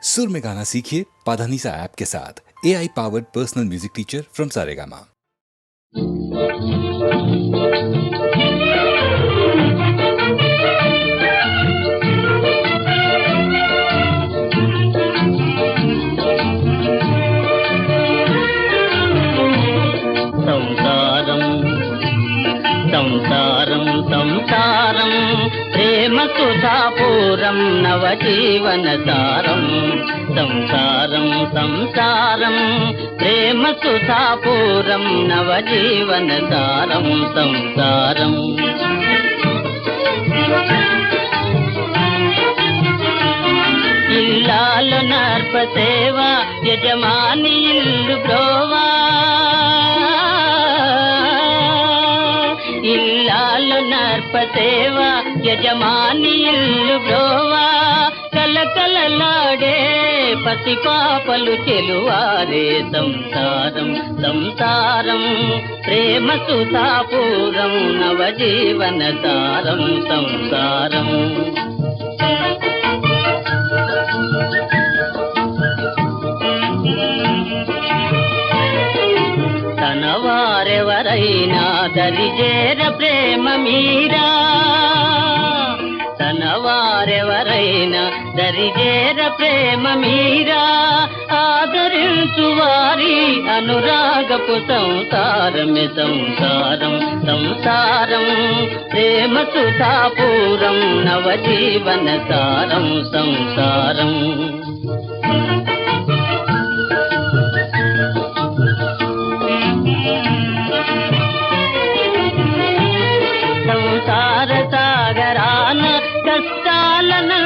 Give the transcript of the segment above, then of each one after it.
सुर में गाना सीखिए पाधानीसा ऐप के साथ। AI powered personal music teacher from Saregama. సంసారం సంసారం ప్రేమ సుధాపూరం నవజీవన సారం. సంసారం సంసారం ప్రేమ సుధాపూరం నవజీవన సారం. సంసారం ఇల్లాలు నర్ప సేవ యజమాని ఇల్లు బ్రోవా. ఇల్లాలు నర్ప సేవ యజమాని ఇల్లు బ్రోవా. కలకలలాడే పసిపాపలు చెలువారే. సంసారం సంసారం ప్రేమ సుధాపూరం నవజీవన సారం. సంసారం తన వారెవరైనా దరిజేర ప్రేమ మీరా. తన వారెవరైనా దరిజేర ప్రేమ మీరా. ఆదరించు వారి అనురాగపు సంసారమే. సంసారం సంసారం ప్రేమ సుధాపూరం నవజీవన సారం. సంసారం సంసార సాగరాన కష్టాలనంతమైనా.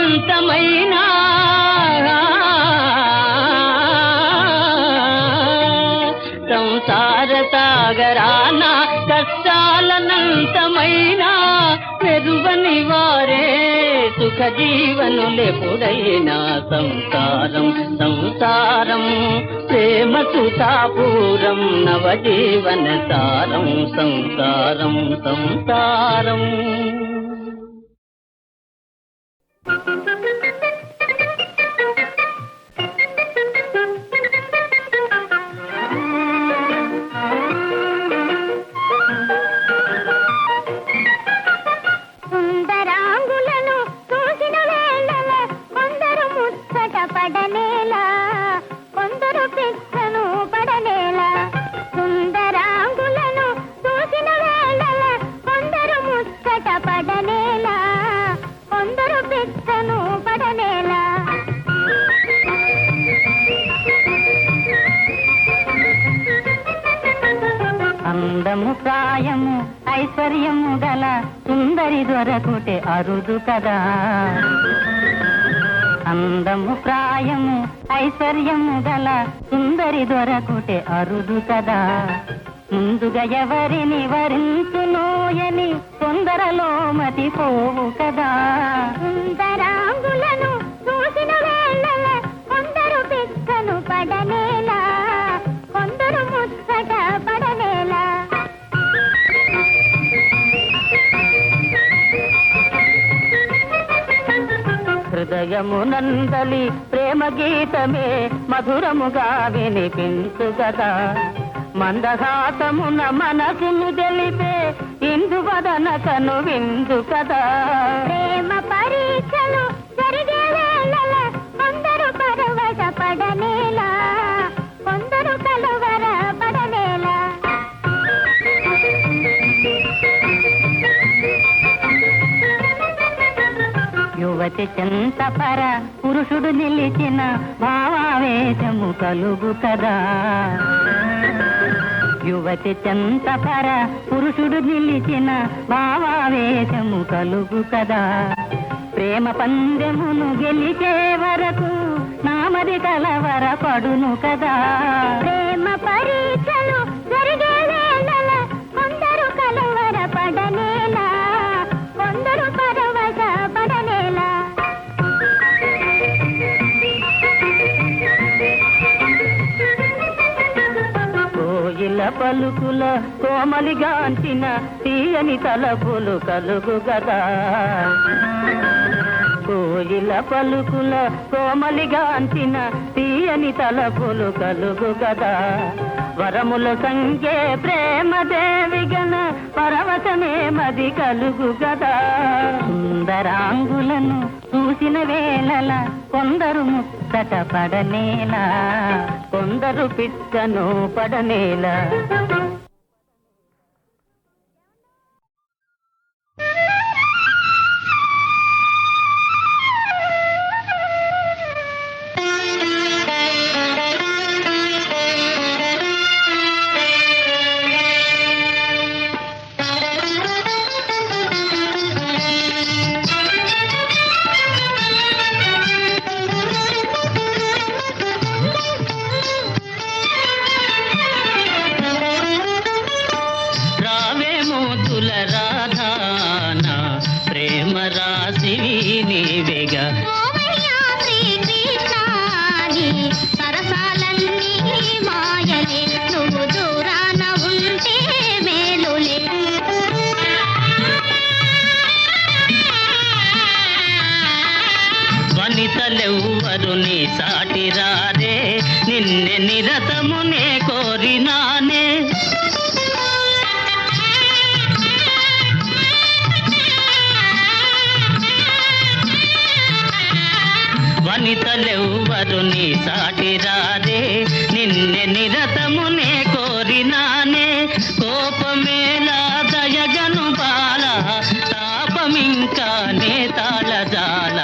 సంసార సాగరాన కష్టాలనంతమైనా పెరువని వారే సుఖ జీవనులెప్పుడైనా. సంసారం సంసారం ప్రేమ సుధాపూరం నవజీవన సారం. సంసారం సంసారం అందము ప్రాయము ఐశ్వర్యము గల సుందరి దొరకుటే అరుదు కదా. అందము ప్రాయము ఐశ్వర్యము గల సుందరి దొరకుటే అరుదు కదా. ముందుగా ఎవరిని వరించునోయని తొందరలో మతిపోవు కదా. సుందరాంగులను చూసిన వేళల కొందరు పిక్కను పడనేలా, కొందరు ముచ్చట పడనేలా. హృదయము నందలి ప్రేమ గీతమే మధురముగా వినిపించు కదా. మందహాసమున మనసును తెలిపే ఇందువదన కను విందు కదా. ప్రేమ పరీక్షలు జరిగే వేళల కొందరు పరవశ పడనేలా, కొందరు కలువర పడనేలా. యువతి చెంతపర పురుషుడు నిలిచిన భావావేశము కలుగు కదా. యువతి చెంతపర పురుషుడు నిలిచిన భావావేశము కలుగు కదా. ప్రేమ పందెమును గెలిచే వరకు నామది కలవర పడును కదా. ప్రేమ పరీక్షలు జరిగే వేళల కొందరు కలవర పడనేలా, కొందరు పరవశ పడనేలా. కోయిల పలుకుల కోమలిగాంచిన తీయని తలపులు కలుగు గదా. కోయిల పలుకుల కోమలిగాంచిన తీయని తలపులు కలుగు కదా వరముల సంఖ్యే ప్రేమ దేవిగన పరవశమే మది కలుగు కదా సుందరాంగులను చూసిన వేళల కొందరు ముచ్చట పడనేలా కొందరు పిచ్చను పడనేలా వనితలెవ్వరు నీ సాటిరారే నిన్నె నిరతమునే కోరినానే వనితలెవ్వరు నీ సాటిరారే నిన్నె నిరతమునే కోరినానే కోపమేలా దయగను బాల తాపమింకా నే తాళజాల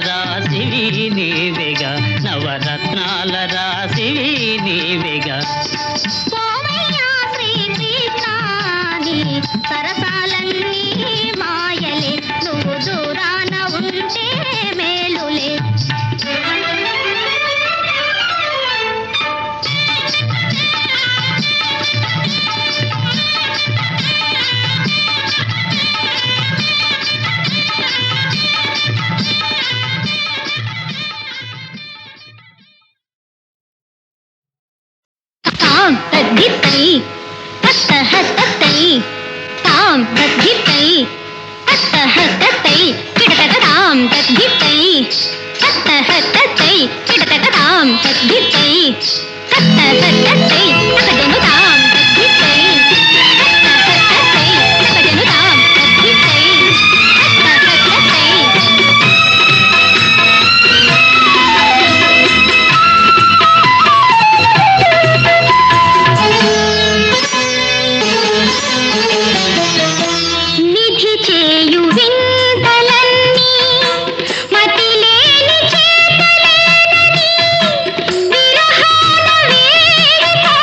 రాశివి నీవేగా నవరత్నాల రాశివి నీవేగా సరసాలన్నీ మాయలే నువ్వు దూరాన ఉంటే మేలులే తగ్గితై హస్తహస్తై తాం తగ్గితై హస్తహస్తై కిడతకతాం తగ్గితై హస్తహస్తై కిడతకతాం తగ్గితై హస్తహస్తై తగజనుతాం తగ్గితై హస్తహస్తై తగజనుతాం తగ్గితై హస్తహస్తై నిధి చేయు వింతలన్నీ మతిలేని చేతలేనని విరహాల వేడితో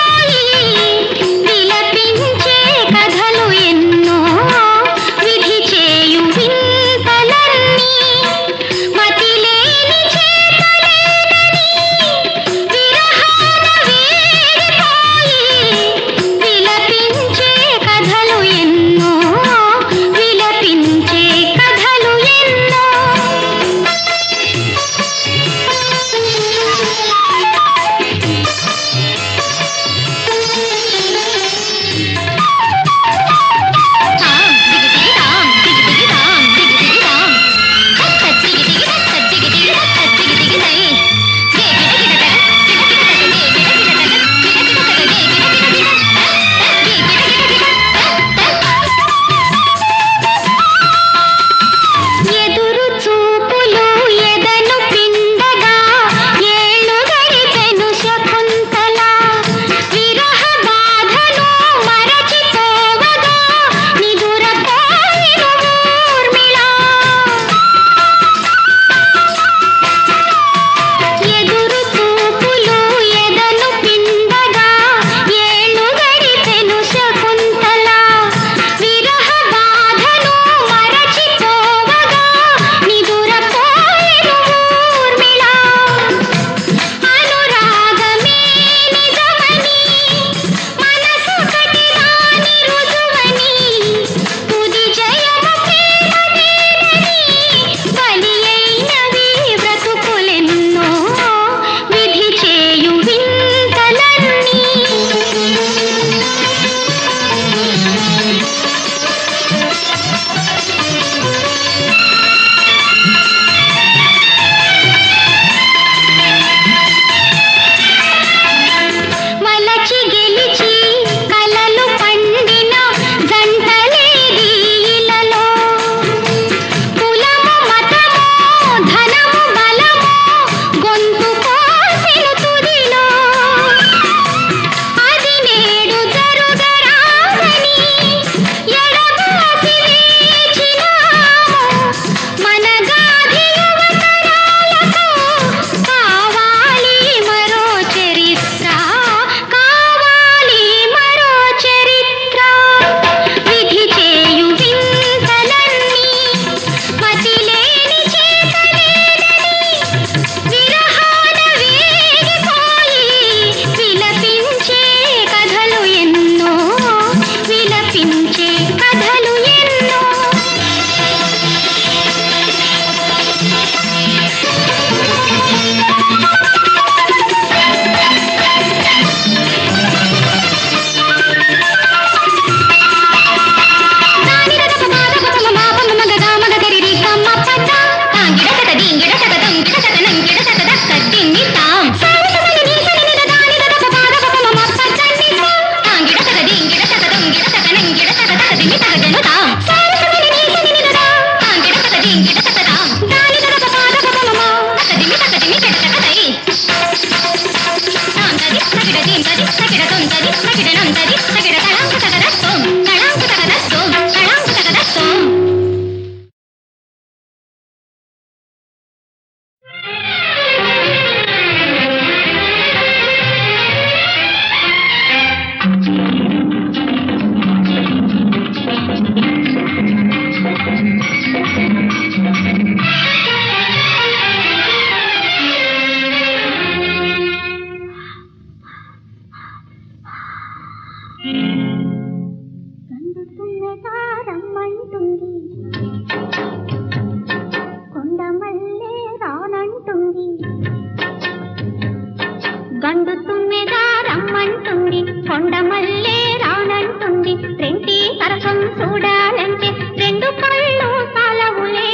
గండు తుమ్మెద రమ్మంటుంది, కొండమల్లె రానంటుంది, రెంటి సరసం చూడాలంటే రెండు కళ్ళు సాలవులే,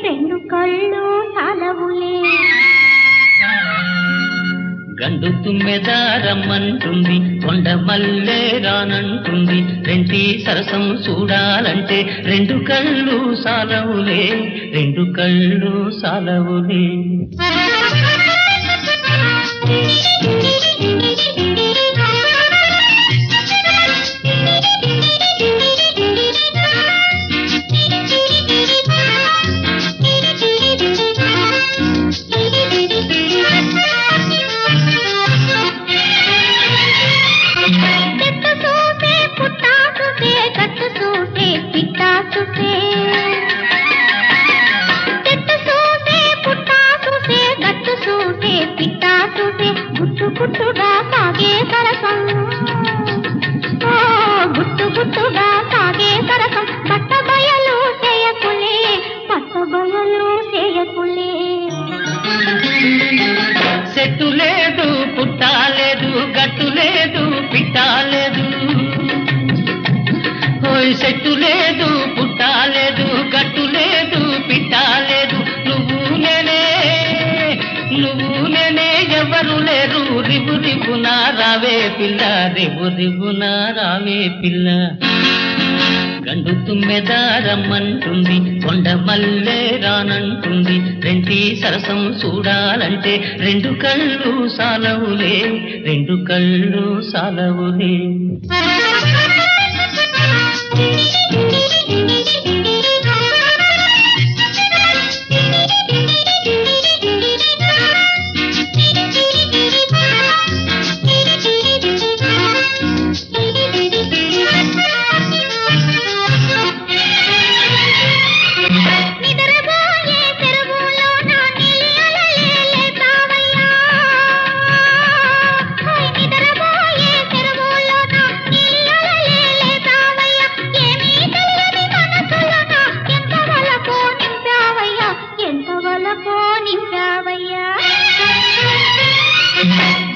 రెండు కళ్ళు సాలవులే. గండు తుమ్మెద రమ్మంటుంది, కొండ మల్లె రానంటుంది, రెంటి సరసం చూడాలంటే రెండు కళ్ళు సాలవులే, రెండు కళ్ళు సాలవులే. గుట్టుగా సాగే సరసం, గుట్టు గుట్టుగా సాగే సరసం, పట్ట బయలు చేయకులే, పట్ట బయలు చేయకులే. చెట్టు లేదు పుట్ట లేదు, గట్టు లేదు పిట్ట లేదు, చెట్టు లేదు పుట్ట లేదు, గట్టు లేదు పిట్ట లేదు, నువ్వు నేనే ఎవరు లేరు, రిబు రిబున రావే పిల్ల, రిబు రిబున రావే పిల్ల. గండు తుమ్మెద రమ్మంటుంది, కొండ మల్లె రానంటుంది, రెంటి సరసం చూడాలంటే రెండు కళ్ళు సాలవులే, రెండు కళ్ళు సాలవులే.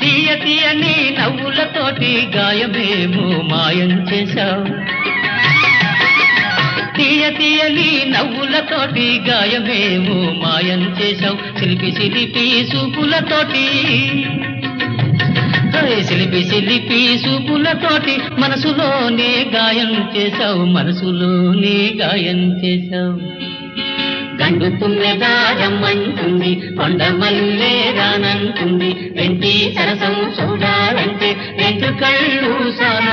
తీయ తీయని నవ్వులతోటి గాయమేమో మాయం చేశావు, తీయ తీయని నవ్వులతోటి గాయమేమో మాయం చేశావు, సిలిపి సిలిపి సూపులతోటి, సిలిపి సిలిపి సూపులతోటి మనసులోనే గాయం చేశావు, మనసులోనే గాయం చేశావు. గండు తుమ్మెద రమ్మంటుంది, కొండ మల్లె రానంటుంది, రెంటి సరసం చూడాలంటే రెండు కళ్ళు సాల